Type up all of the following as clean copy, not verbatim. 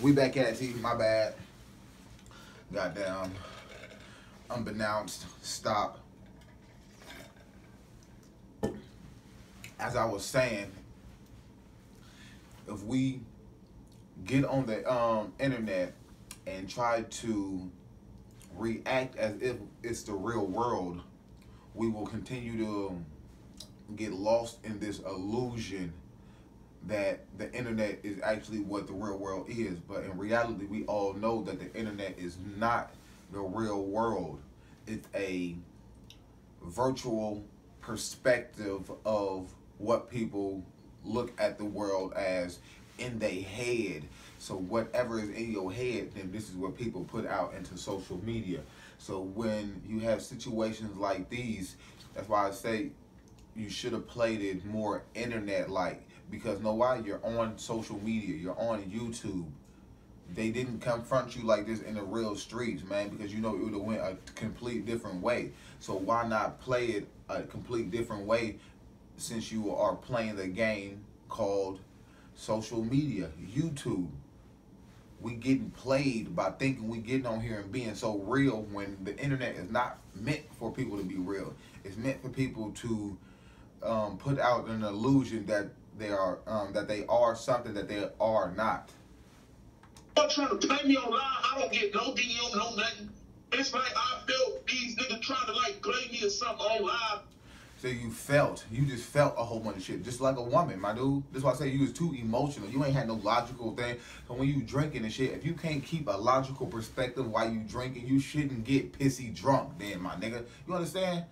We back at it, my bad. Goddamn. Unbeknownst. Stop. As I was saying, if we get on the internet and try to react as if it's the real world, we will continue to get lost in this illusion that the internet is actually what the real world is. But in reality, we all know that the internet is not the real world. It's a virtual perspective of what people look at the world as in their head. So whatever is in your head, then this is what people put out into social media. So when you have situations like these, that's why I say you should have played it more internet-like. Because know why? You're on social media. You're on YouTube. They didn't confront you like this in the real streets, man, because you know it would have went a complete different way. So why not play it a complete different way since you are playing the game called social media, YouTube? We getting played by thinking we getting on here and being so real when the internet is not meant for people to be real. It's meant for people to put out an illusion that they are something that they are not. You're trying to play me online. I don't get no DM, no nothing. It's like I felt these niggas trying to like play me or something online. So you just felt a whole bunch of shit, just like a woman, my dude. That's why I say you was too emotional. You ain't had no logical thing. So when you drinking and shit, if you can't keep a logical perspective while you drinking, you shouldn't get pissy drunk then, my nigga. You understand?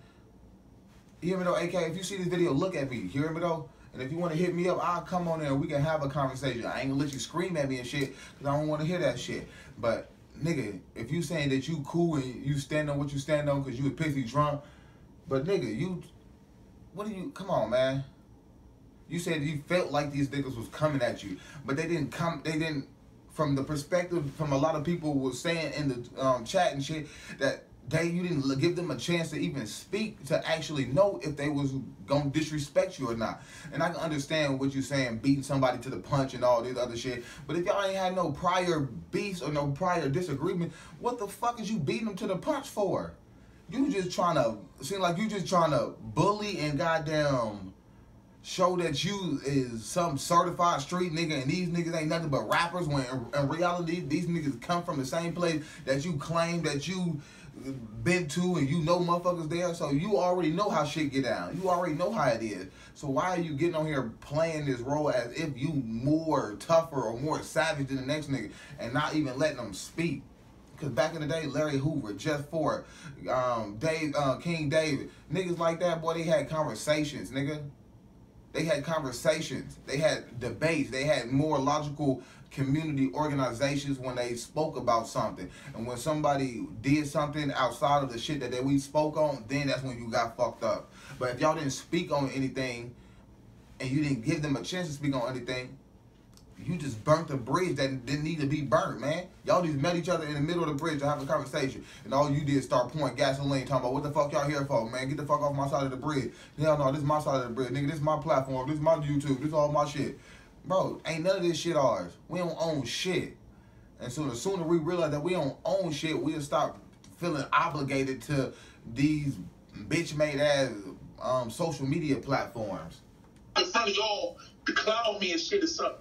You hear me though, AK? If you see this video, look at me. You hear me though? And if you want to hit me up, I'll come on there and we can have a conversation. I ain't gonna let you scream at me and shit, because I don't want to hear that shit. But, nigga, if you saying that you cool and you stand on what you stand on because you was pissy drunk, but, nigga, come on, man. You said you felt like these niggas was coming at you, but they didn't, from the perspective, from a lot of people was saying in the chat and shit, that you didn't give them a chance to even speak to actually know if they was gonna disrespect you or not. And I can understand what you're saying, beating somebody to the punch and all this other shit. But if y'all ain't had no prior beefs or no prior disagreement, what the fuck is you beating them to the punch for? You just trying to seem like you just trying to bully and goddamn show that you is some certified street nigga and these niggas ain't nothing but rappers, when in reality these niggas come from the same place that you claim that you been to and you know motherfuckers there. So you already know how shit get down. You already know how it is. So why are you getting on here playing this role as if you more tougher or more savage than the next nigga and not even letting them speak? Because back in the day, Larry Hoover, Jeff Ford, King David, niggas like that, boy, they had conversations, nigga. They had conversations. They had debates. They had more logical community organizations when they spoke about something. And when somebody did something outside of the shit that we spoke on, then that's when you got fucked up. But if y'all didn't speak on anything and you didn't give them a chance to speak on anything, you just burnt the bridge that didn't need to be burnt, man. Y'all just met each other in the middle of the bridge to have a conversation. And all you did is start pouring gasoline, talking about what the fuck y'all here for, man. Get the fuck off my side of the bridge. Hell no, this is my side of the bridge. Nigga, this is my platform. This is my YouTube. This is all my shit. Bro, ain't none of this shit ours. We don't own shit. And so the sooner we realize that we don't own shit, we'll stop feeling obligated to these bitch-made ass social media platforms. In front of y'all to clown me and shit or something.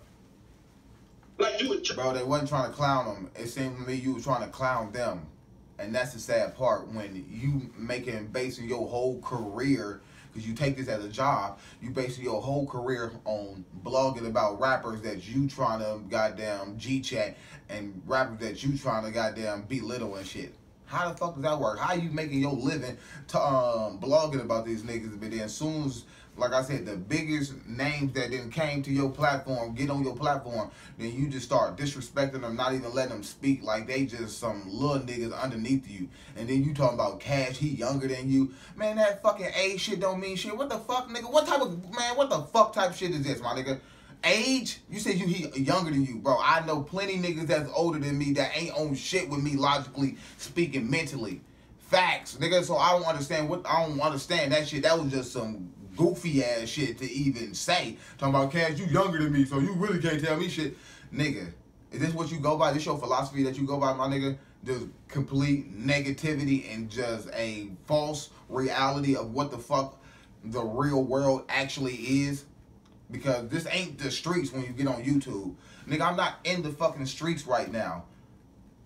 Like you would. Bro, they wasn't trying to clown them. It seemed to me you was trying to clown them. And that's the sad part, when you basing your whole career, because you take this as a job, you basing your whole career on blogging about rappers that you trying to goddamn G-chat and rappers that you trying to goddamn belittle and shit. How the fuck does that work? How you making your living blogging about these niggas? But then as soon as, like I said, the biggest names that then came to your platform, get on your platform, then you just start disrespecting them, not even letting them speak like they just some little niggas underneath you. And then you talking about Cash, he younger than you. Man, that fucking age shit don't mean shit. What the fuck, nigga? What the fuck type shit is this, my nigga? Age? You said he younger than you, bro. I know plenty niggas that's older than me that ain't on shit with me logically speaking, mentally. Facts, nigga. So I don't understand that shit. That was just some goofy ass shit to even say. Talking about Cash, you younger than me, so you really can't tell me shit. Nigga, Is this what you go by? This your philosophy that you go by, my nigga? Just complete negativity and just a false reality of what the fuck the real world actually is? Because this ain't the streets when you get on YouTube. Nigga, I'm not in the fucking streets right now.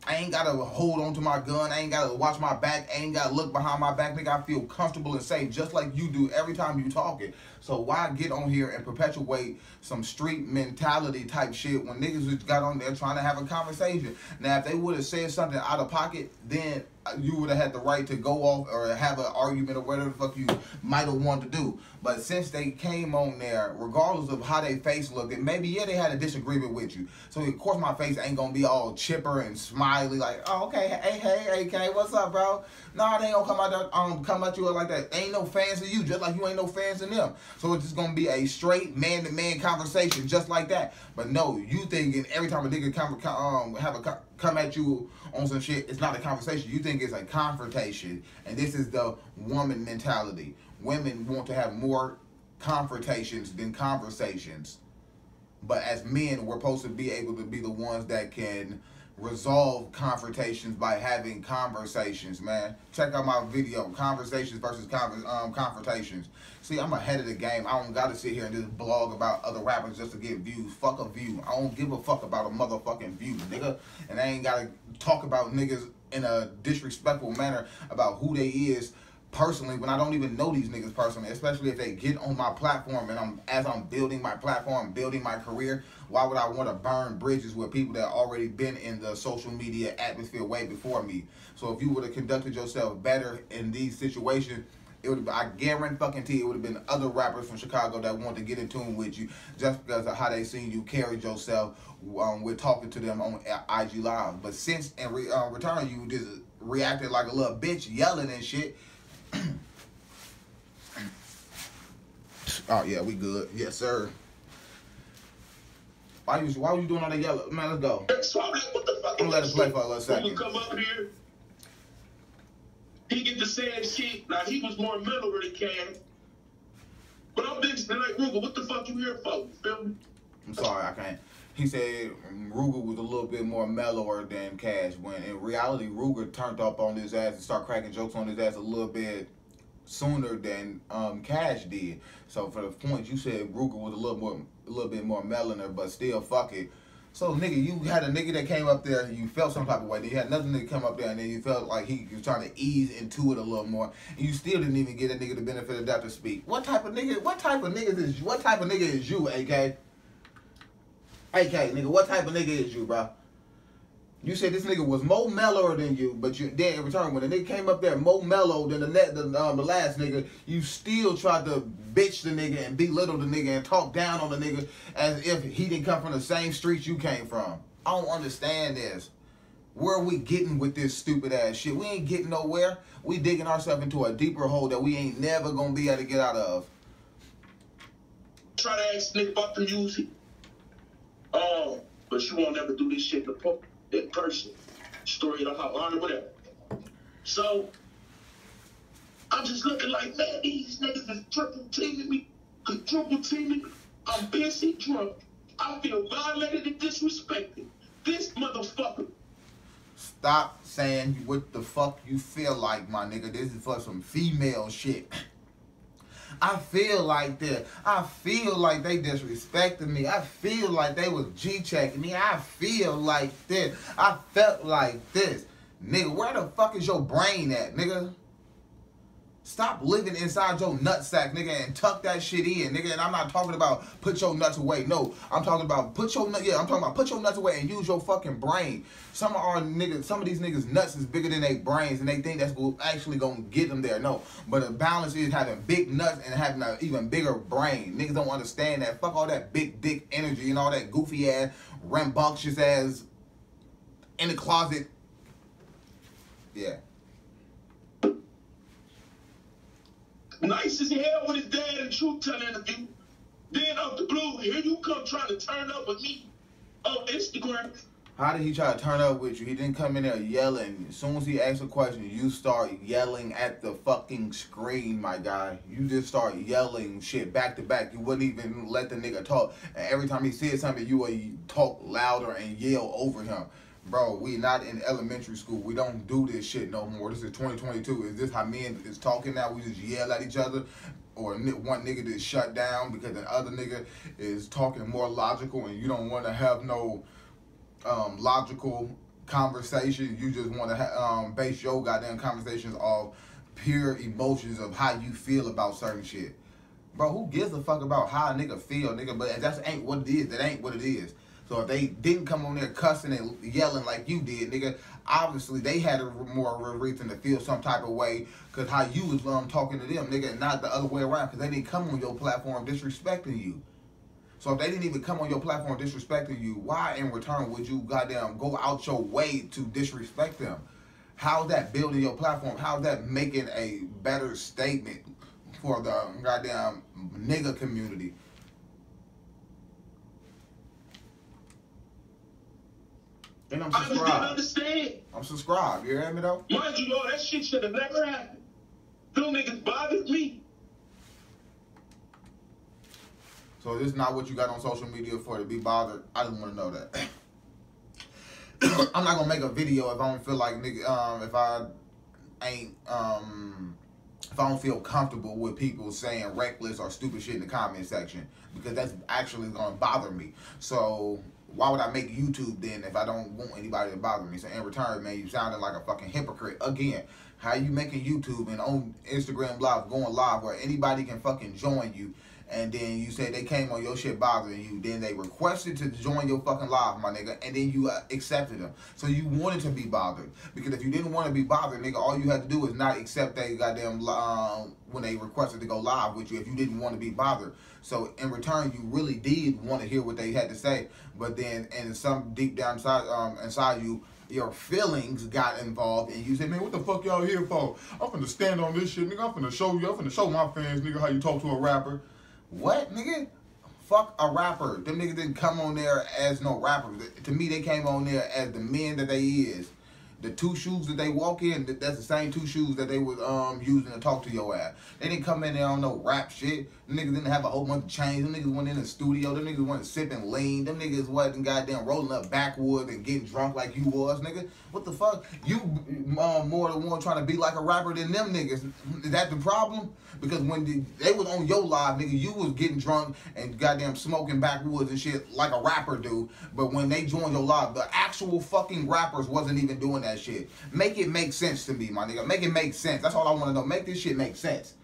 I ain't gotta hold on to my gun. I ain't gotta watch my back. I ain't gotta look behind my back. Nigga, I feel comfortable and safe just like you do every time you talking. So why get on here and perpetuate some street mentality type shit when niggas just got on there trying to have a conversation? Now, if they would have said something out of pocket, then you would have had the right to go off or have an argument or whatever the fuck you might have wanted to do. But since they came on there, regardless of how their face looked, and maybe, yeah, they had a disagreement with you. So, of course, my face ain't going to be all chipper and smiley like, oh, okay, hey, AK, what's up, bro? Nah, they ain't going to come out there, come at you like that. They ain't no fans of you, just like you ain't no fans of them. So, it's just going to be a straight man-to-man conversation just like that. But no, you thinking every time a nigga come at you on some shit, it's not a conversation. You think it's a confrontation. And this is the woman mentality. Women want to have more confrontations than conversations. But as men, we're supposed to be able to be the ones that can resolve confrontations by having conversations, man. Check out my video, conversations versus confrontations. See, I'm ahead of the game. I don't gotta sit here and just blog about other rappers just to get views. Fuck a view. I don't give a fuck about a motherfucking view, nigga. And I ain't gotta talk about niggas in a disrespectful manner about who they is personally when I don't even know these niggas personally, especially if they get on my platform and as I'm building my platform, building my career. Why would I want to burn bridges with people that already been in the social media atmosphere way before me? So if you would have conducted yourself better in these situations, it would. I guarantee it would have been other rappers from Chicago that wanted to get in tune with you just because of how they seen you carried yourself with talking to them on IG Live. But since in return you just reacted like a little bitch, yelling and shit. Oh yeah, we good. Yes, sir. Why were you doing all that yellow? Man, let's go. So I'm like, what the fuck? I'm gonna let it play for a little second. He come up here, he get the same shit. Now he was more mellow than Cam. But I'm bitching like, ROOGA, what the fuck you here for? You feel me? I'm sorry, I can't. He said ROOGA was a little bit more mellower than Cash, when in reality ROOGA turned up on his ass and started cracking jokes on his ass a little bit sooner than Cash did. So for the point you said ROOGA was a little bit more mellower, but still fuck it. So nigga, you had a nigga that came up there and you felt some type of way. Then you had another nigga come up there and then you felt like he was trying to ease into it a little more. And you still didn't even get a nigga the benefit of the doubt to speak. What type of nigga is you, AK? AK, nigga, what type of nigga is you, bro? You said this nigga was more mellower than you, but you then in return, when the nigga came up there more mellow than the last nigga, you still tried to bitch the nigga and belittle the nigga and talk down on the nigga as if he didn't come from the same streets you came from. I don't understand this. Where are we getting with this stupid ass shit? We ain't getting nowhere. We digging ourselves into a deeper hole that we ain't never gonna be able to get out of. Try to ask nigga about the music. But you won't ever do this shit in person. Story of the hotline or whatever. So, I'm just looking like, man, these niggas is triple teaming me, quadruple teaming me. I'm busy drunk. I feel violated and disrespected. This motherfucker. Stop saying what the fuck you feel like, my nigga. This is for some female shit. I feel like that. I feel like they disrespected me. I feel like they was G-checking me. I feel like this. I felt like this. Nigga, where the fuck is your brain at, nigga? Stop living inside your nutsack, nigga, and tuck that shit in, nigga. And I'm not talking about put your nuts away. No, I'm talking about put your nuts away and use your fucking brain. Some of these niggas' nuts is bigger than their brains, and they think that's actually gonna get them there. No, but the balance is having big nuts and having an even bigger brain. Niggas don't understand that. Fuck all that big dick energy and all that goofy ass, rambunctious ass in the closet. Yeah. Nice as hell with his dad in Truth Teller interview. Then out the blue, here you come trying to turn up with me on Instagram. How did he try to turn up with you? He didn't come in there yelling. As soon as he asked a question, you start yelling at the fucking screen, my guy. You just start yelling shit back to back. You wouldn't even let the nigga talk. And every time he said something, you would talk louder and yell over him. Bro, we not in elementary school. We don't do this shit no more. This is 2022. Is this how men is talking now? We just yell at each other? Or one nigga just shut down because the other nigga is talking more logical and you don't want to have no logical conversation. You just want to base your goddamn conversations off pure emotions of how you feel about certain shit. Bro, who gives a fuck about how a nigga feel, nigga? But that ain't what it is. That ain't what it is. So if they didn't come on there cussing and yelling like you did, nigga, obviously they had a more reason to feel some type of way because how you was talking to them, nigga, and not the other way around because they didn't come on your platform disrespecting you. So if they didn't even come on your platform disrespecting you, why in return would you goddamn go out your way to disrespect them? How's that building your platform? How's that making a better statement for the goddamn nigga community? And I'm subscribed. I just didn't understand. I'm subscribed. You hear me though? Mind you, all that shit should have never happened. Them niggas bothered me. So this is not what you got on social media for to be bothered. I didn't want to know that. I'm not gonna make a video if I don't feel like nigga. If I don't feel comfortable with people saying reckless or stupid shit in the comment section because that's actually gonna bother me. So why would I make YouTube then if I don't want anybody to bother me? So in return, man, you sounded like a fucking hypocrite again. How you making YouTube and on Instagram Live going live where anybody can fucking join you? And then you say they came on your shit bothering you. Then they requested to join your fucking live, my nigga. And then you accepted them. So you wanted to be bothered. Because if you didn't want to be bothered, nigga, all you had to do is not accept they goddamn when they requested to go live with you if you didn't want to be bothered. So in return, you really did want to hear what they had to say. But then in some deep down inside you, your feelings got involved and you said, man, what the fuck y'all here for? I'm finna stand on this shit, nigga. I'm finna show you. I'm finna show my fans, nigga, how you talk to a rapper. What, nigga? Fuck a rapper. Them niggas didn't come on there as no rappers. To me, they came on there as the men that they is. The two shoes that they walk in, that's the same two shoes that they was using to talk to your ass. They didn't come in there on no rap shit. Them niggas didn't have a whole bunch of chains. Them niggas went in the studio. Them niggas went sipping lean. Them niggas wasn't goddamn rolling up backwoods and getting drunk like you was, nigga. What the fuck? You more the one trying to be like a rapper than them niggas. Is that the problem? Because when they was on your live, nigga, you was getting drunk and goddamn smoking backwoods and shit like a rapper do. But when they joined your live, the actual fucking rappers wasn't even doing that shit. Make it make sense to me, my nigga. Make it make sense. That's all I want to know. Make this shit make sense.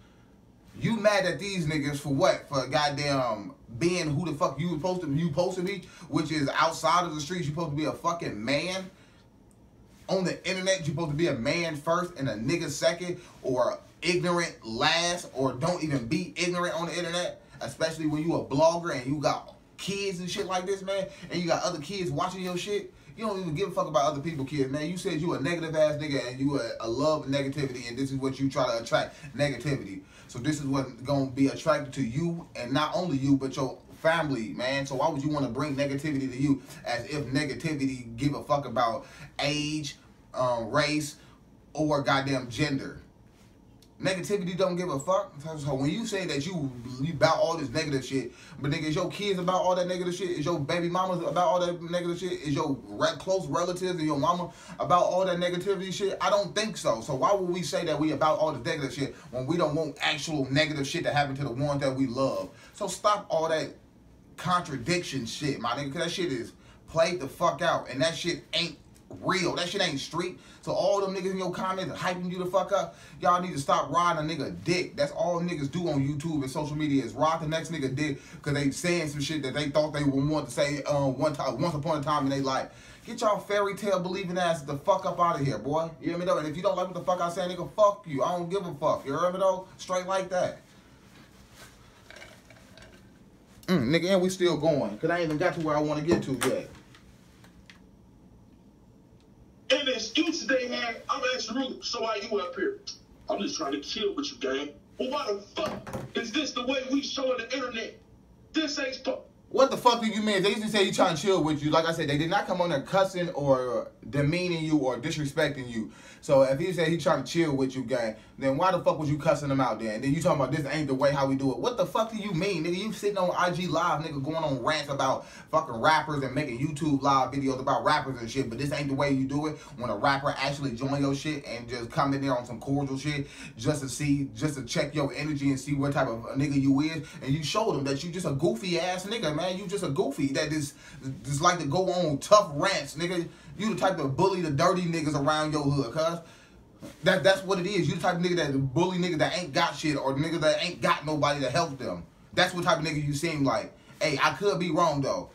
You mad at these niggas for what? For goddamn being who the fuck you supposed to be, which is outside of the streets. You supposed to be a fucking man. On the internet, you supposed to be a man first and a nigga second, or ignorant last, or don't even be ignorant on the internet. Especially when you a blogger and you got kids and shit like this, man, and you got other kids watching your shit. You don't even give a fuck about other people's kids, man. You said you a negative ass nigga and you a love negativity, and this is what you try to attract, negativity. So this is what's gonna be attracted to you, and not only you, but your family, man. So why would you want to bring negativity to you as if negativity give a fuck about age, race, or goddamn gender? Negativity don't give a fuck. So when you say that you about all this negative shit, but nigga, is your kids about all that negative shit? Is your baby mamas about all that negative shit? Is your close relatives and your mama about all that negativity shit? I don't think so. So why would we say that we about all this negative shit when we don't want actual negative shit to happen to the ones that we love? So stop all that contradiction shit, my nigga, because that shit is played the fuck out, and that shit ain't real. That shit ain't street. So all them niggas in your comments hyping you the fuck up, y'all need to stop riding a nigga dick. That's all niggas do on YouTube and social media is ride the next nigga dick because they saying some shit that they thought they would want to say once upon a time in their life. Get y'all fairy tale believing ass the fuck up out of here, boy. You hear me though? And if you don't like what the fuck I say, nigga, fuck you. I don't give a fuck. You hear me though? Straight like that. Nigga, and we still going because I ain't even got to where I want to get to yet. And the excuses they had, I'm asking ROOGA, so why you up here? I'm just trying to chill with you, gang. Well, why the fuck is this the way we show on the internet? This ain't What the fuck do you mean? They used to say he trying to chill with you. Like I said, they did not come on there cussing or demeaning you or disrespecting you. So if he said he trying to chill with you, gang, then why the fuck was you cussing him out then? And then you talking about this ain't the way how we do it. What the fuck do you mean, nigga? You sitting on IG Live, nigga, going on rants about fucking rappers and making YouTube live videos about rappers and shit, but this ain't the way you do it. When a rapper actually join your shit and just come in there on some cordial shit just to check your energy and see what type of nigga you is, and you show them that you just a goofy ass nigga, man. You just a goofy that just like to go on tough rants, nigga. You the type to bully the dirty niggas around your hood, cuz. That's what it is. You the type of nigga that bully niggas that ain't got shit or niggas that ain't got nobody to help them. That's what type of nigga you seem like. Hey, I could be wrong though.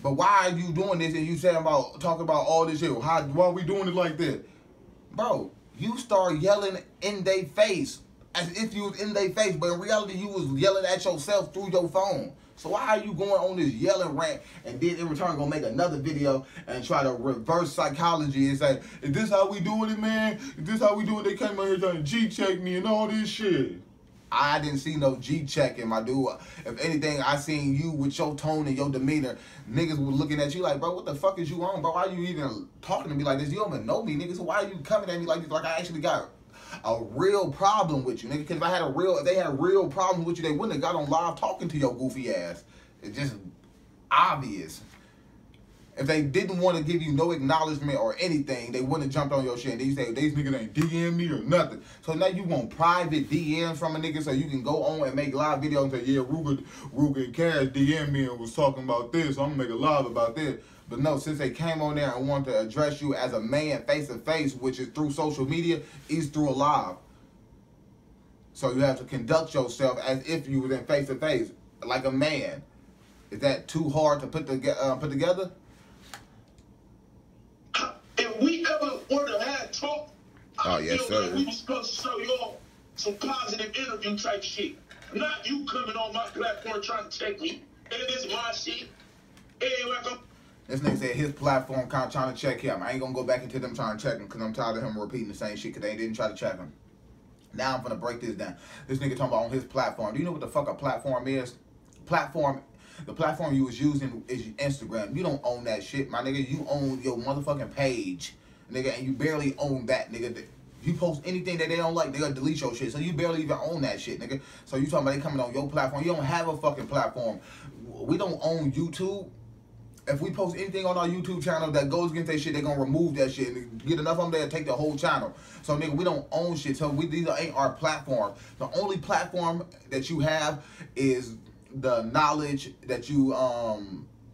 But why are you doing this and you talking about all this shit? Why are we doing it like this? Bro, you start yelling in their face as if you was in their face, but in reality you was yelling at yourself through your phone. So why are you going on this yelling rant and then in return gonna make another video and try to reverse psychology and say, is this how we doing it, man? Is this how we do it? They came out here trying to G-check me and all this shit. I didn't see no G-checking, my dude. If anything, I seen you with your tone and your demeanor. Niggas were looking at you like, bro, what the fuck is you on, bro? Why are you even talking to me like this? You don't even know me, nigga. So why are you coming at me like this? Like I actually got a real problem with you, nigga. Because if they had real problems with you, they wouldn't have got on live talking to your goofy ass. It's just obvious. If they didn't want to give you no acknowledgement or anything, they wouldn't have jumped on your shit. And they say, these niggas ain't DM me or nothing. So now you want private DMs from a nigga so you can go on and make live videos and say, yeah, ROOGA and Cash DM me and was talking about this, so I'm going to make a live about this. But no, since they came on there and wanted to address you as a man face-to-face, which is through social media, is through a live. So you have to conduct yourself as if you were in face-to-face, like a man. Is that too hard to put together? If we ever would have had talk, I yes, feel sir. like we were supposed to show y'all some positive interview type shit. Not you coming on my platform trying to check me. And it is my shit. This nigga said his platform kind of trying to check him. I ain't gonna go back into them trying to check him because I'm tired of him repeating the same shit because they didn't try to check him. Now I'm gonna break this down. This nigga talking about on his platform. Do you know what the fuck a platform is? The platform you was using is Instagram. You don't own that shit, my nigga. You own your motherfucking page, nigga, and you barely own that, nigga. If you post anything that they don't like, they gonna delete your shit. So you barely even own that shit, nigga. So you talking about they coming on your platform. You don't have a fucking platform. We don't own YouTube. If we post anything on our YouTube channel that goes against that shit, they gonna remove that shit and get enough of them there and take the whole channel. So nigga, we don't own shit. So these ain't our platform. The only platform that you have is the knowledge that you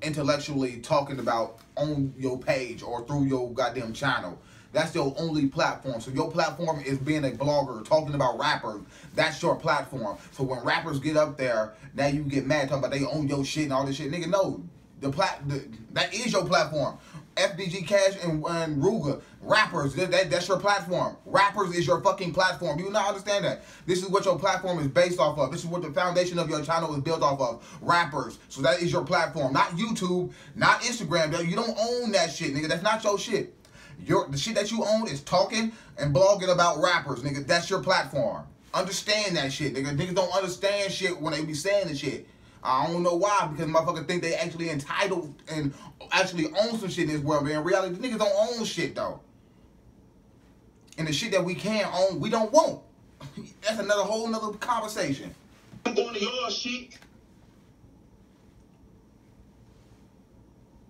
intellectually talking about on your page or through your goddamn channel. That's your only platform. So your platform is being a blogger, talking about rappers. That's your platform. So when rappers get up there, now you get mad talking about they own your shit and all this shit. Nigga, no. That is your platform. FBG, Cash, and ROOGA. Rappers, that's your platform. Rappers is your fucking platform. Do you not understand that? This is what your platform is based off of. This is what the foundation of your channel is built off of. Rappers. So that is your platform. Not YouTube, not Instagram. You don't own that shit, nigga. That's not your shit. The shit that you own is talking and blogging about rappers, nigga. That's your platform. Understand that shit, nigga. Niggas don't understand shit when they be saying the shit. I don't know why, because motherfuckers think they actually entitled and actually own some shit in this world, but in reality, niggas don't own shit, though. And the shit that we can own, we don't want. That's whole nother conversation. I'm going to your shit.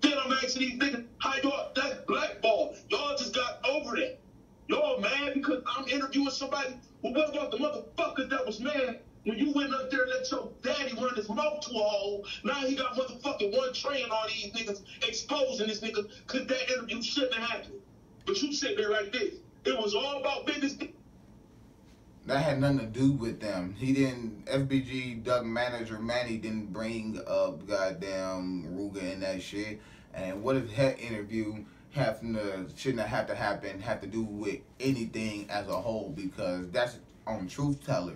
Then I'm asking these niggas, how y'all, that's blackball. Y'all just got over that. Y'all mad because I'm interviewing somebody. Well, what about the motherfuckers that was mad when you went up there and let your daddy run his mouth to a hole? Now he got motherfucking one train on these niggas, exposing this nigga, because that interview shouldn't have happened. But you sit there like this. It was all about business. That had nothing to do with them. FBG, Doug Manager Manny didn't bring up goddamn ROOGA and that shit. And what if that interview shouldn't have to do with anything as a whole? Because that's on Truth Teller.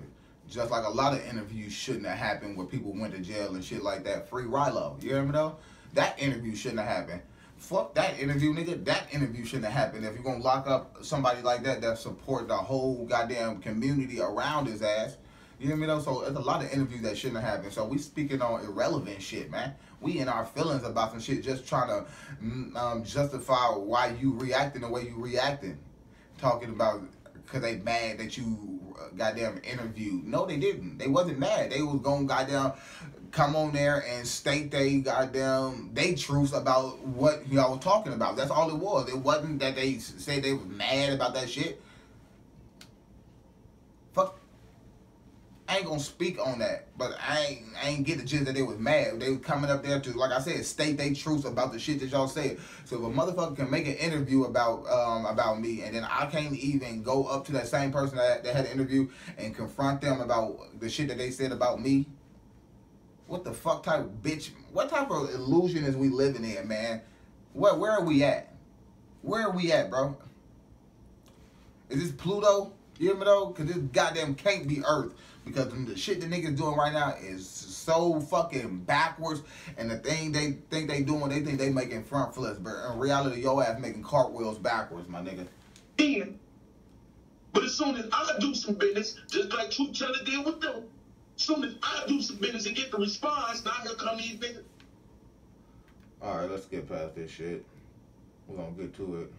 Just like a lot of interviews shouldn't have happened where people went to jail and shit like that. Free Rilo. You hear me though? That interview shouldn't have happened. Fuck that interview, nigga. That interview shouldn't have happened. If you're gonna lock up somebody like that support the whole goddamn community around his ass, You hear me though? So there's a lot of interviews that shouldn't have happened. So we speaking on irrelevant shit, man. We in our feelings about some shit, just trying to justify why you reacting the way you reacting. Talking about because they mad that you goddamn interviewed. No, they didn't. They wasn't mad. They was gonna goddamn come on there and state they truths about what y'all was talking about. That's all it was. It wasn't that they said they was mad about that shit. Fuck. I ain't gonna speak on that, but I ain't get the gist that they was mad. They was coming up there to, like I said, state they truths about the shit that y'all said. So if a motherfucker can make an interview about me, and then I can't even go up to that same person that had an interview and confront them about the shit that they said about me, what the fuck type of bitch? What type of illusion is we living in, man? Where are we at? Where are we at, bro? Is this Pluto? You hear me though? Cause this goddamn can't be Earth. Because the shit the niggas doing right now is so fucking backwards. And the thing they think they doing, they think they making front flips. But in reality, your ass making cartwheels backwards, my nigga. But as soon as I do some business, just like Truth Teller did with them, as soon as I do some business and get the response, now here come these niggas. Alright, let's get past this shit. We're gonna get to it.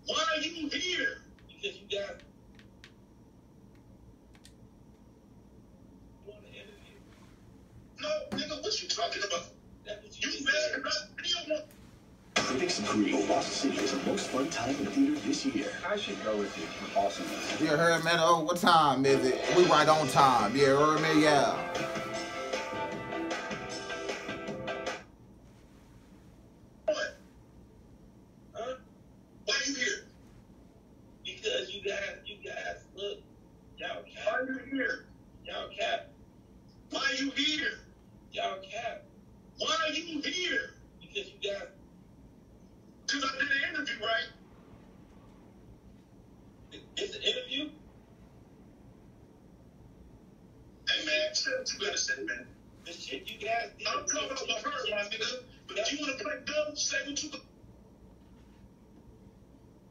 Why are you here? Because you got want to interview. No, nigga, what you talking about? You mad about video? Critics agree Lost City is the most fun time in theaters this year. I should go with you for awesomeness. You heard me? Oh, what time is it? We right on time. You heard me? Yeah.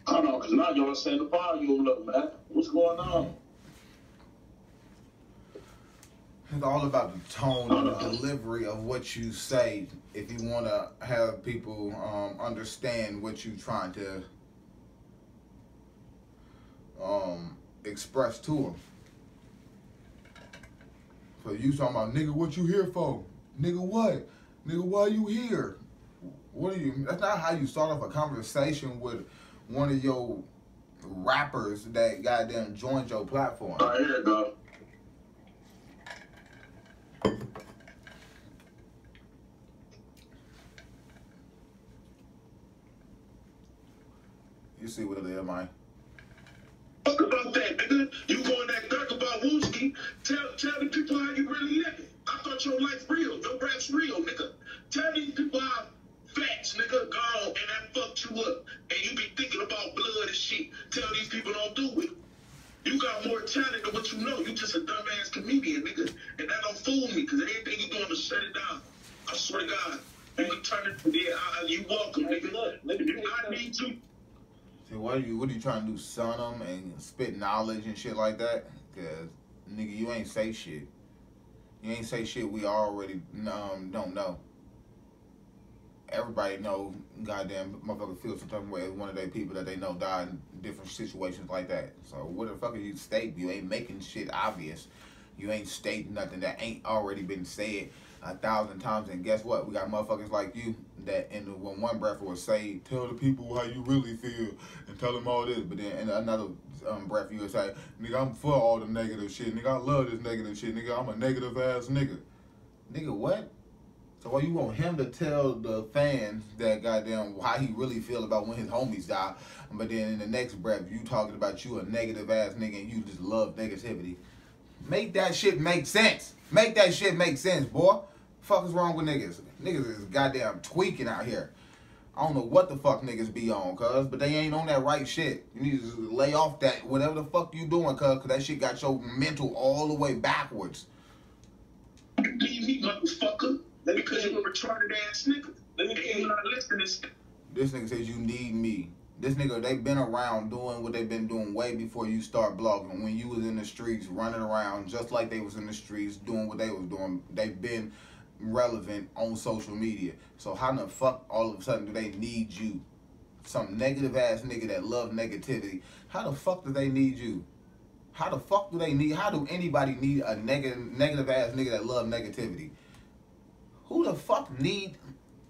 Hold on, because now y'all saying the volume look, man. What's going on? It's all about the tone and the delivery of what you say if you want to have people understand what you're trying to express to them. So you talking about, nigga, what you here for? Nigga, what? Nigga, why you here? What are you? That's not how you start off a conversation with one of your rappers that goddamn joined your platform. All right, here it go. You see what it is, man. Talk about that, nigga. You going that dark about Wooski. Tell the people how you really living. I thought your life real. Your rap's real, nigga. Tell these people how facts, nigga, gone and that fucked you up. And you be thinking about blood and shit. Tell these people don't do it. You got more talent than what you know. You just a dumbass comedian, nigga. And that don't fool me, because anything you doing to shut it down. I swear to God. You can turn it, yeah, you welcome, nigga. I need to. See, what are you trying to do, son them and spit knowledge and shit like that? Because, nigga, you ain't say shit. You ain't say shit we already don't know. Everybody know goddamn motherfucker feel some type of way. One of their people that they know died in different situations like that. So what the fuck are you stating? You ain't making shit obvious. You ain't stating nothing that ain't already been said 1,000 times. And guess what? We got motherfuckers like you that when one breath will say, tell the people how you really feel and tell them all this. But then in another breath you would say, nigga, I'm for all the negative shit. Nigga, I love this negative shit. Nigga, I'm a negative ass nigga. Nigga, what? So why you want him to tell the fans that goddamn how he really feel about when his homies die, but then in the next breath you talking about you a negative ass nigga and you just love negativity? Make that shit make sense. Make that shit make sense, boy. Fuck is wrong with niggas? Niggas is goddamn tweaking out here. I don't know what the fuck niggas be on, cuz, but they ain't on that right shit. You need to lay off that, whatever the fuck you doing, cuz that shit got your mental all the way backwards. Leave me, motherfucker. Because you're a retarded ass nigga. Let me get you not listening. This nigga says you need me. This nigga, they been around doing what they been doing way before you start blogging. When you was in the streets, running around just like they was in the streets, doing what they was doing. They been relevant on social media. So how the fuck all of a sudden do they need you? Some negative ass nigga that love negativity. How the fuck do they need you? How the fuck do they need, how do anybody need a negative ass nigga that love negativity? Who the fuck need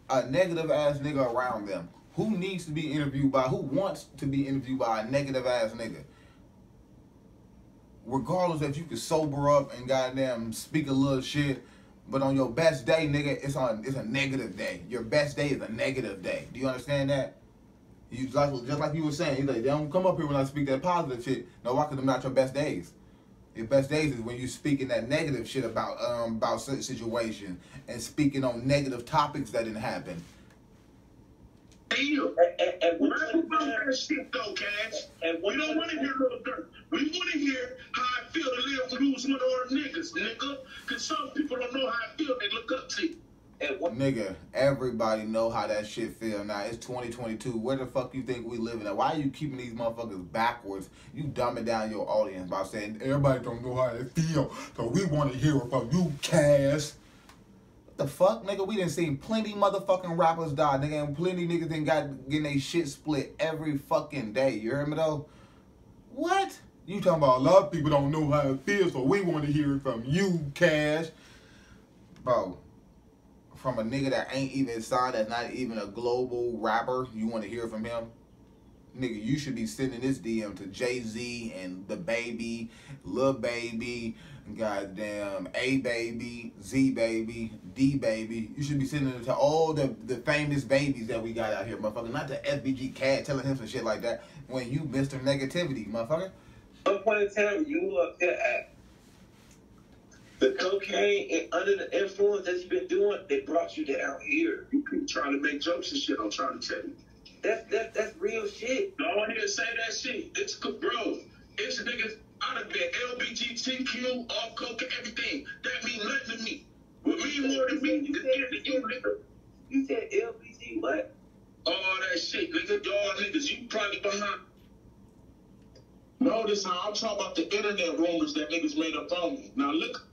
a negative ass nigga around them? Who needs to be interviewed by, who wants to be interviewed by a negative ass nigga? Regardless if you can sober up and goddamn speak a little shit, but on your best day, nigga, it's a negative day. Your best day is a negative day. Do you understand that? You just like you were saying, he's like, they don't come up here when I speak that positive shit. No, why? Because them not your best days. Your best days is when you speaking that negative shit about certain situations and speaking on negative topics that didn't happen. And we're about that shit though, Cash. And we don't want to hear little dirt. We want to hear how I feel to live with lose one of our niggas, nigga. Because some people don't know how I feel. They look up to you. Nigga, everybody know how that shit feel now. It's 2022. Where the fuck you think we living at? Why are you keeping these motherfuckers backwards? You dumbing down your audience by saying everybody don't know how they feel, so we want to hear from you, Cass. What the fuck, nigga? We done seen plenty motherfucking rappers die, nigga, and plenty niggas done getting they shit split every fucking day. You heard me though? What? You talking about a lot of people don't know how it feels, so we want to hear it from you, Cash. Bro. From a nigga that ain't even signed, that's not even a global rapper, you want to hear from him? Nigga, you should be sending this DM to Jay-Z and the Baby, Lil Baby, goddamn A Baby, Z Baby, D Baby. You should be sending it to all the famous babies that we got out here, motherfucker. Not the FBG cat telling him some shit like that when you Mr. Negativity, motherfucker. At one point in time, you up there at the cocaine and under the influence that you've been doing, they brought you down here. You keep trying to make jokes and shit. I'm trying to tell you. That's real shit. No one here say that shit. It's bro. It's niggas out of there. LBGTQ, off coke, everything. That mean nothing to me. What mean more than me? You can hear the you, nigga. You said LBG what? All that shit, nigga. Y'all niggas, you probably behind. Notice how I'm talking about the internet rumors that niggas made up on me. Now look.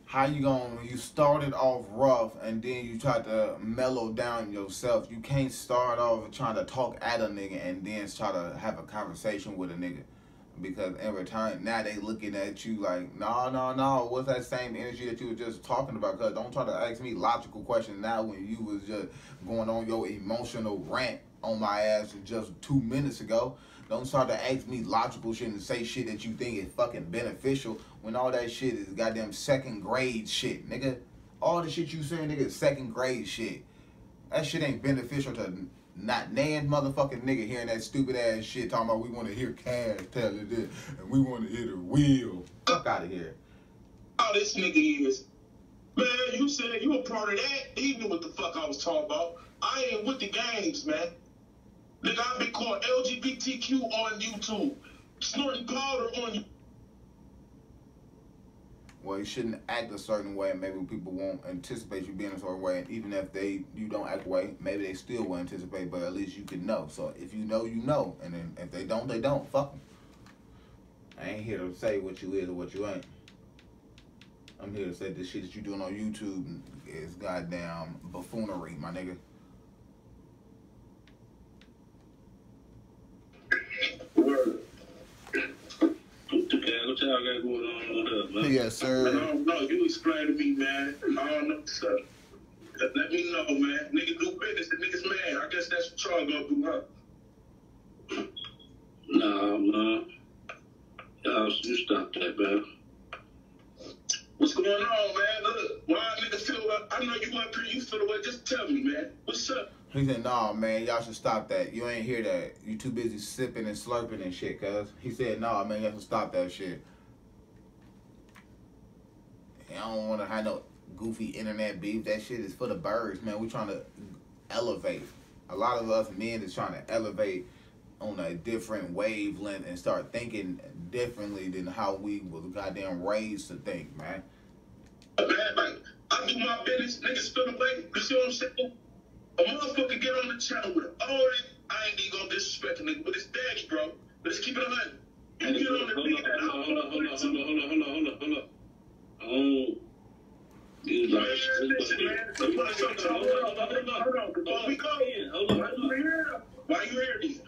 How you started off rough and then you tried to mellow down yourself. You can't start off trying to talk at a nigga and then try to have a conversation with a nigga. Because in return, now they looking at you like, no, what's that same energy that you were just talking about? Because don't try to ask me logical questions now when you was just going on your emotional rant on my ass just 2 minutes ago. Don't start to ask me logical shit and say shit that you think is fucking beneficial when all that shit is goddamn second grade shit, nigga. All the shit you saying, nigga, is second grade shit. That shit ain't beneficial to not nan motherfucking nigga hearing that stupid ass shit talking about we want to hear Cash tell it this and we want to hear the wheel. Fuck out of here. How this nigga is. Man, you said you a part of that. Even what the fuck I was talking about. I ain't with the games, man. Nigga, I've been called LGBTQ on YouTube. Snorting powder on you. Well, you shouldn't act a certain way, and maybe people won't anticipate you being a certain way. And even if you don't act away, maybe they still will anticipate, but at least you can know. So if you know, you know. And then if they don't, they don't. Fuck them. I ain't here to say what you is or what you ain't. I'm here to say this shit that you doing on YouTube is goddamn buffoonery, my nigga. Word. What y'all got going on man? Yes, sir. Man, I don't know. You explain to me, man. I don't know, sir. Let me know, man. Nigga do business and niggas mad. I guess that's what y'all gonna do, huh? Nah, man. Y'all, you stop that, man. What's going on, man? Look, why nigga feel I know you up here, you feel the way. Just tell me, man. What's up? He said, nah, man, y'all should stop that. You ain't hear that. You too busy sipping and slurping and shit, cuz. He said, nah, man, y'all should stop that shit. I don't want to have no goofy internet beef. That shit is for the birds, man. We trying to elevate. A lot of us men is trying to elevate on a different wavelength and start thinking differently than how we was goddamn raised to think, man. Man, like, I do my business, niggas feel away. You see what I'm saying? A motherfucker get on the channel with all that. I ain't even gonna disrespect a nigga, but it's daddy, bro. Let's keep it 100. You get on the thing that hold on. Why you here then?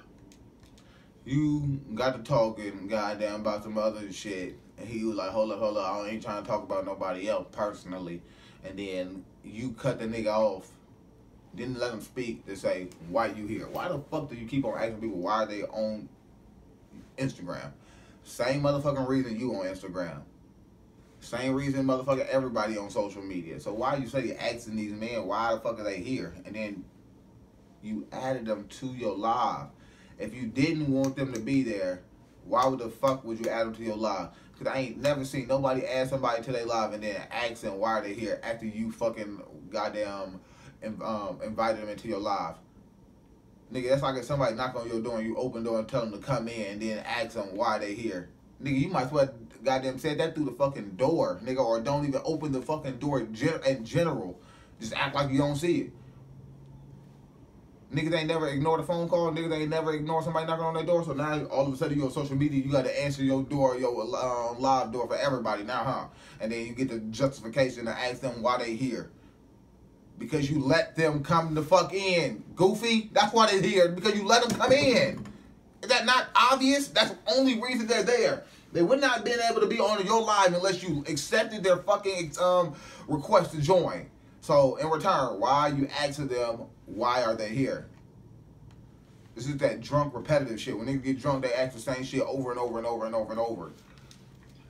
You got to talking goddamn about some other shit, and he was like, hold up, I ain't trying to talk about nobody else personally. And then you cut the nigga off, didn't let him speak to say, why you here? Why the fuck do you keep on asking people why they on Instagram? Same motherfucking reason you on Instagram. Same reason motherfucker everybody on social media. So why you say you asking these men why the fuck are they here? And then you added them to your live. If you didn't want them to be there, why would the fuck would you add them to your live? Because I ain't never seen nobody add somebody to their live and then ask them why they here after you fucking goddamn invited them into your live. Nigga, that's like if somebody knock on your door and you open the door and tell them to come in and then ask them why they here. Nigga, you might as well goddamn said that through the fucking door, nigga, or don't even open the fucking door in general. Just act like you don't see it. Niggas ain't never ignore the phone call. Niggas ain't never ignore somebody knocking on their door. So now all of a sudden you're on social media, you got to answer your door, your live door for everybody now, huh? And then you get the justification to ask them why they here. Because you let them come the fuck in. Goofy, that's why they're here. Because you let them come in. Is that not obvious? That's the only reason they're there. They would not have been able to be on your live unless you accepted their fucking request to join. So in return, why are you asking them why are they here? This is that drunk repetitive shit. When niggas get drunk, they ask the same shit over and over and over and over and over.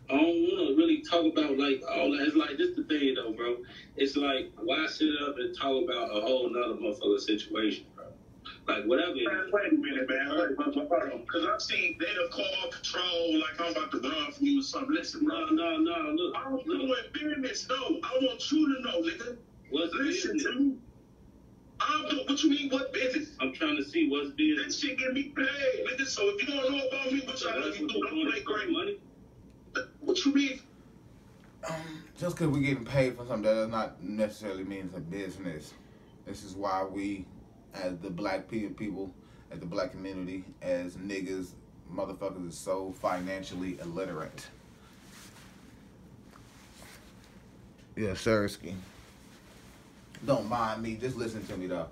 I don't want to really talk about like all that. It's like this the thing though, bro. It's like why sit up and talk about a whole nother motherfucker situation, bro. Like whatever. Wait a minute, man. Because I've seen they done call patrol like I'm about to run from you or something. Listen, no. Look, I don't know what business. No, I want you to know, nigga. What's listen business? to me. I don't know what you mean. What business? I'm trying to see what's business. This shit get me paid, nigga. So if you don't know about me, what I know you do, don't play great money. What you mean? Just because we're getting paid for something, that does not necessarily mean it's a business. This is why we, as the black people, as the black community, as niggas, motherfuckers, is so financially illiterate. Yeah, Sersky. Don't mind me, just listen to me though.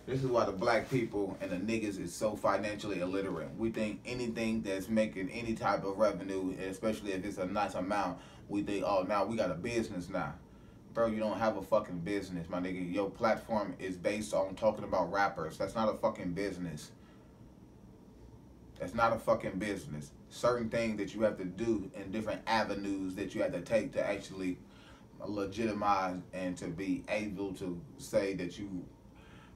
This is why the black people and the niggas is so financially illiterate. We think anything that's making any type of revenue, especially if it's a nice amount, we think, oh, now we got a business now. Bro, you don't have a fucking business, my nigga. Your platform is based on talking about rappers. That's not a fucking business. That's not a fucking business. Certain things that you have to do in different avenues that you have to take to actually legitimize and to be able to say that you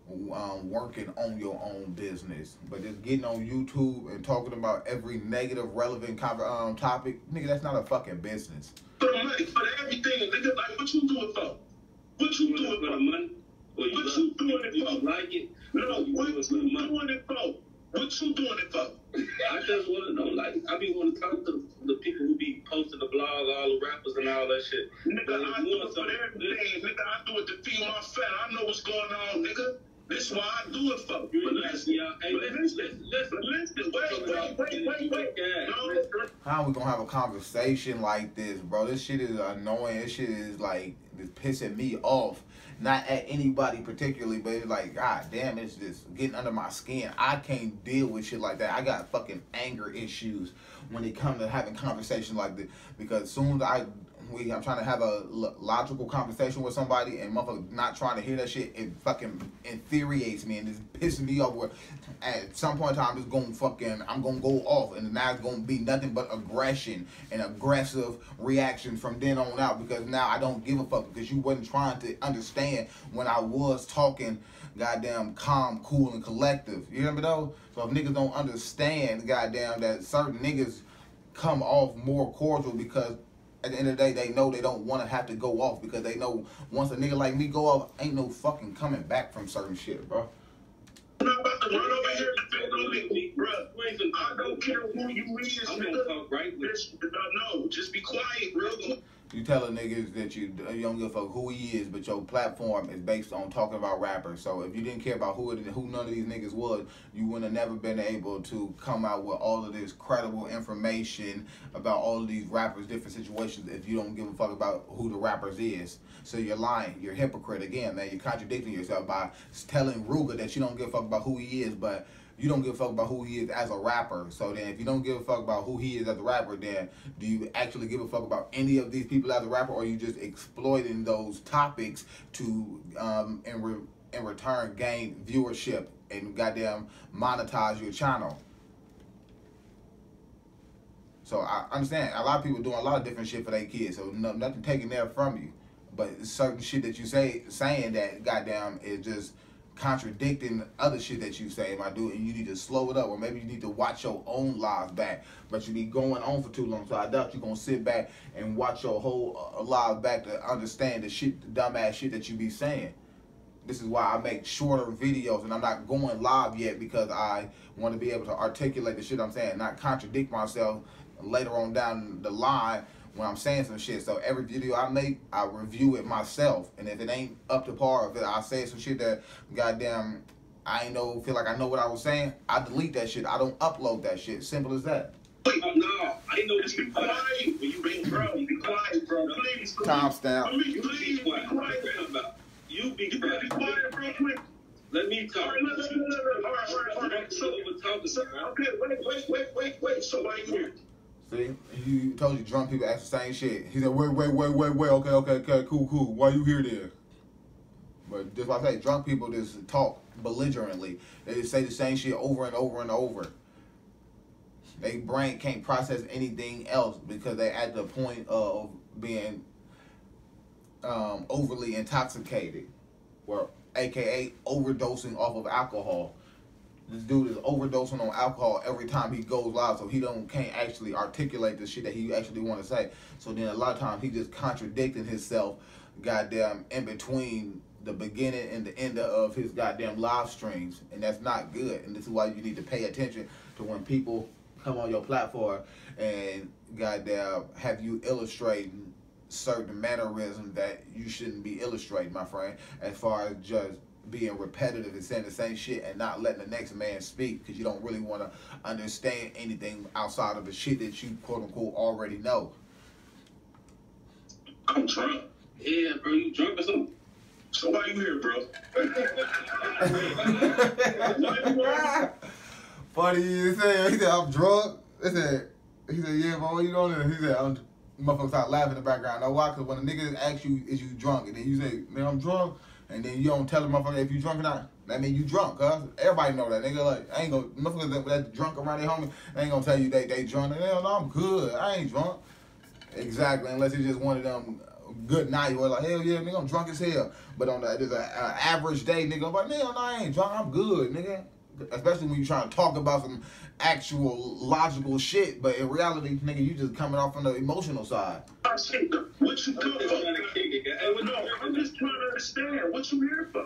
working on your own business. But just getting on YouTube and talking about every negative relevant topic, nigga, that's not a fucking business. For the money, for everything, nigga, like what you doing for? What you doing for? The money? What you doing it for? Like it? No, what you doing it for? What you doing it for? I just want to know, like, I be want to talk to the people who be posting the blog, all the rappers and all that shit. Nigga, I do it for everything. Nigga, I do it to feed my fat. I know what's going on, nigga. This is why I do it for. But listen, wait. No. How are we gonna have a conversation like this, bro? This shit is annoying. This shit is like, it's pissing me off. Not at anybody particularly, but it's like, god damn, it's just getting under my skin. I can't deal with shit like that. I got fucking anger issues when it comes to having conversations like this. Because as soon as I'm trying to have a logical conversation with somebody and motherfucker not trying to hear that shit, it fucking infuriates me and it's pissing me off where at some point in time it's gonna fucking, I'm gonna go off and now it's gonna be nothing but aggression and aggressive reaction from then on out, because now I don't give a fuck because you wasn't trying to understand when I was talking goddamn calm, cool, and collective. You hear me though? So if niggas don't understand goddamn that certain niggas come off more cordial because at the end of the day, they know they don't want to have to go off because they know once a nigga like me go off, ain't no fucking coming back from certain shit, bro. I'm not about to run over here and defend on me, bro. I don't care who you is, nigga. Talk right with no, just be quiet, bro. You telling niggas that you don't give a fuck who he is, but your platform is based on talking about rappers. So if you didn't care about who none of these niggas was, you would have never been able to come out with all of this credible information about all of these rappers, different situations, if you don't give a fuck about who the rappers is. So you're lying. You're a hypocrite again, man. You're contradicting yourself by telling ROOGA that you don't give a fuck about who he is, but you don't give a fuck about who he is as a rapper. So then if you don't give a fuck about who he is as a rapper, then do you actually give a fuck about any of these people as a rapper, or are you just exploiting those topics to in return gain viewership and goddamn monetize your channel? So I understand a lot of people doing a lot of different shit for their kids, so nothing taken there from you. But certain shit that you saying that goddamn is just contradicting other shit that you say, my dude, and you need to slow it up, or maybe you need to watch your own lives back. But you be going on for too long, so I doubt you're gonna sit back and watch your whole lives back to understand the shit, the dumbass shit that you be saying. This is why I make shorter videos, and I'm not going live yet because I want to be able to articulate the shit I'm saying, not contradict myself later on down the line when I'm saying some shit. So every video I make, I review it myself, and if it ain't up to par, if I say some shit that goddamn I ain't feel like I know what I was saying, I delete that shit. I don't upload that shit. Simple as that. Wait, no, I know this. Be quiet when you bring bro. Be quiet, bro. Please, Timestamp. Please, be quiet. You be quiet. Be quiet, bro. Quick. Let me talk. All right. So, okay, wait. So why you here? See, you told you drunk people ask the same shit. He said, wait. Okay, cool. Why you here then? But just like I say, drunk people just talk belligerently. They just say the same shit over and over and over. Their brain can't process anything else because they at the point of being overly intoxicated, or AKA overdosing off of alcohol. This dude is overdosing on alcohol every time he goes live, so he can't actually articulate the shit that he actually want to say. So then a lot of times he just contradicting himself, goddamn, in between the beginning and the end of his goddamn live streams, and that's not good. And this is why you need to pay attention to when people come on your platform and goddamn have you illustrating certain mannerisms that you shouldn't be illustrating, my friend, as far as just being repetitive and saying the same shit and not letting the next man speak because you don't really want to understand anything outside of the shit that you quote unquote already know. I'm drunk. Yeah, bro, you drunk or something? So why you here, bro? Funny you say. He said I'm drunk. He said yeah, bro, what you doing there? He said motherfuckers start laughing in the background. Know why? Because when a nigga asks you, is you drunk? And then you say, man, I'm drunk. And then you don't tell the motherfucker if you drunk or not. That mean you drunk, cuz. Everybody know that. Nigga, like, I ain't gonna, motherfuckers that drunk around their homie, they ain't gonna tell you they drunk. Hell no, I'm good. I ain't drunk. Exactly, unless it's just one of them good night where like, hell yeah, nigga, I'm drunk as hell. But on there's an average day, nigga, I'm like, hell no, I ain't drunk, I'm good, nigga. Especially when you trying to talk about some actual logical shit, but in reality, nigga, you just coming off on the emotional side. What you come for? No, I'm just trying to understand. What you here for?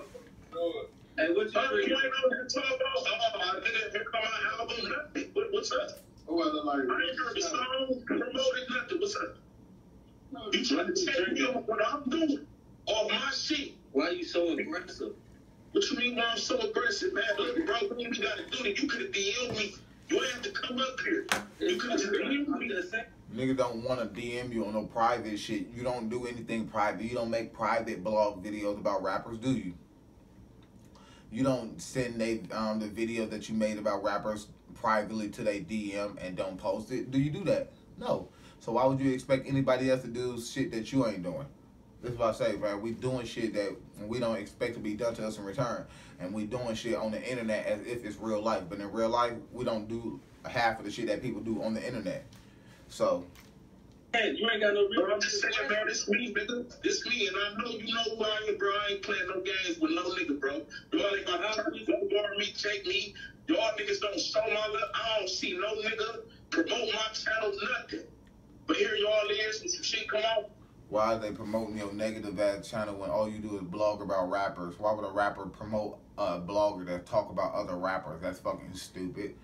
Hey, what you ain't over to talk about? I didn't hear my album, nothing. What's up? I ain't heard the song, promoted nothing. What's up? You trying to take me on what I'm doing? Off my shit. Why you so aggressive? What you mean why I'm so aggressive, man? Look, bro, what we gotta do that? You could have DM'd me. You ain't have to come up here. You could have just DM'd me. Nigga don't want to DM you on no private shit. You don't do anything private. You don't make private blog videos about rappers, do you? You don't send the video that you made about rappers privately to their DM and don't post it. Do you do that? No. So why would you expect anybody else to do shit that you ain't doing? This is what I say, man. We doing shit that we don't expect to be done to us in return. And we doing shit on the internet as if it's real life. But in real life, we don't do half of the shit that people do on the internet. So. Hey, you ain't got no real. I'm just saying, man, this me, nigga. This me, and I know you know who I am, bro. I ain't playing no games with no nigga, bro. Y'all ain't about to bar me, take me. Y'all niggas don't show my love. I don't see no nigga promote my channel, nothing. But here y'all is with some shit come out. Why are they promoting your negative ass channel when all you do is blog about rappers? Why would a rapper promote a blogger that talk about other rappers? That's fucking stupid.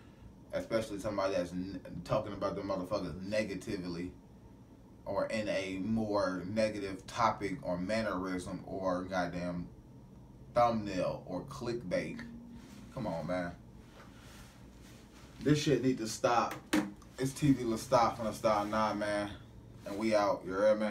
Especially somebody that's talking about the motherfuckers negatively or in a more negative topic or mannerism or goddamn thumbnail or clickbait. Come on, man. This shit need to stop. It's TV La Stop from the Style 9, man. And we out. You heard me?